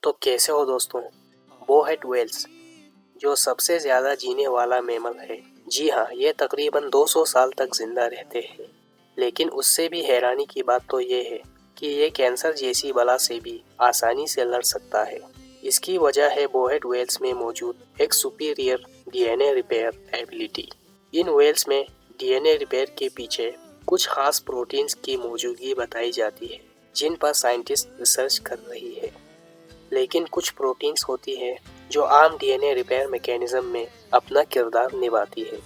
تو کیسے ہو دوستوں؟ بوہیٹ ویلز جو سب سے زیادہ جینے والا میمل ہے، جی ہاں، یہ تقریباً 200 سال تک زندہ رہتے ہیں۔ لیکن اس سے بھی حیرانی کی بات تو یہ ہے کہ یہ کینسر جیسی بلا سے بھی آسانی سے لڑ سکتا ہے۔ اس کی وجہ ہے بوہیٹ ویلز میں موجود ایک superior D N A repair ability. ان ویلز میں ڈی این اے ریپیئر کے پیچھے کچھ خاص پروٹینز کی موجودگی بتائی جاتی ہے جن پر سائنٹسٹ ریسرچ کر رہی ہے۔ لیکن کچھ پروٹینز ہوتی ہیں جو عام D N A repair mechanism میں اپنا کردار نبھاتی ہے۔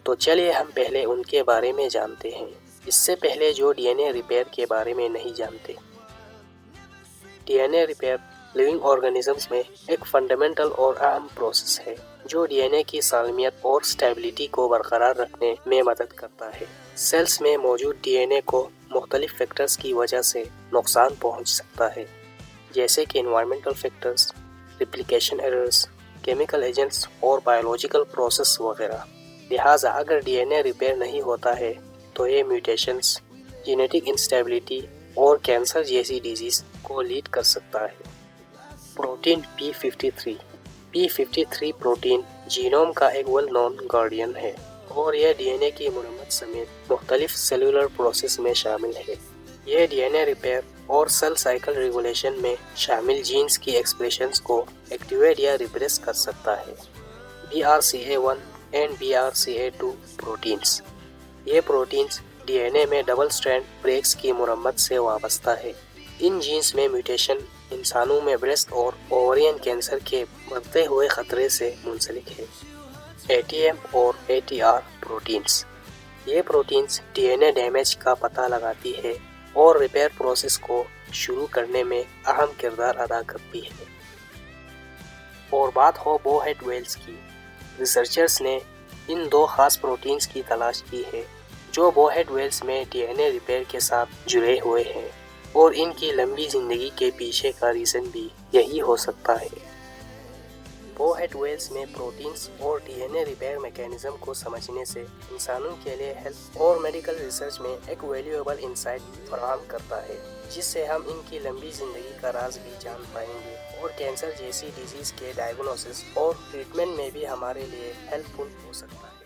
تو چلیے ہم پہلے ان کے بارے میں جانتے ہیں، اس سے پہلے جو ڈی این اے ریپیئر کے بارے میں نہیں جانتے۔ D N A repair living organisms میں ایک فنڈامنٹل اور اہم پروسیس ہے جو ڈی این اے کی سالمیت اور سٹیبلٹی کو برقرار رکھنے میں مدد کرتا ہے۔ سیلز میں موجود ڈی این اے کو مختلف فیکٹرز کی وجہ سے نقصان پہنچ سکتا ہے، جیسے کہ environmental factors, replication errors, chemical agents اور بایولوجیکل پروسیس وغیرہ۔ لہٰذا اگر ڈی این اے ریپیئر نہیں ہوتا ہے تو یہ میوٹیشنز، جینیٹک انسٹیبلٹی اور کینسر جیسی ڈیزیز کو لیڈ کر سکتا ہے۔ پروٹین P53 پروٹین جینوم کا ایک ویل نون گارڈین ہے اور یہ ڈی این اے کی مرمت سمیت مختلف سیلولر پروسیس میں شامل ہے۔ یہ ڈی این اے ریپیئر اور سیل سائیکل ریگولیشن میں شامل جینز کی ایکسپریشنز کو ایکٹیویٹ یا ریپریس کر سکتا ہے۔ BRCA1 اینڈ BRCA2 پروٹینز، یہ پروٹینز ڈی این اے میں ڈبل سٹرینڈ بریکس کی مرمت سے وابستہ ہے۔ ان جینز میں میوٹیشن انسانوں میں بریسٹ اور اوورین کینسر کے بڑھتے ہوئے خطرے سے منسلک ہے۔ ATM اور ATR پروٹینز، یہ proteins D N A damage کا پتہ لگاتی ہے اور ریپیئر پروسیس کو شروع کرنے میں اہم کردار ادا کرتی ہے۔ اور بات ہو بوہیٹ ویلز کی، ریسرچرز نے ان دو خاص پروٹینز کی تلاش کی ہے جو بوہیٹ ویلز میں ڈی این اے ریپیئر کے ساتھ جڑے ہوئے ہیں، اور ان کی لمبی زندگی کے پیچھے کا ریزن بھی یہی ہو سکتا ہے۔ بوہیٹ ویلز میں پروٹینز اور D N A repair mechanism کو سمجھنے سے انسانوں کے لیے ہیلتھ اور میڈیکل ریسرچ میں ایک ویلیویبل انسائٹ فراہم کرتا ہے، جس سے ہم ان کی لمبی زندگی کا راز بھی جان پائیں گے اور کینسر جیسی ڈیزیز کے ڈائگنوسس اور ٹریٹمنٹ میں بھی ہمارے لیے ہیلپ فل ہو سکتا ہے۔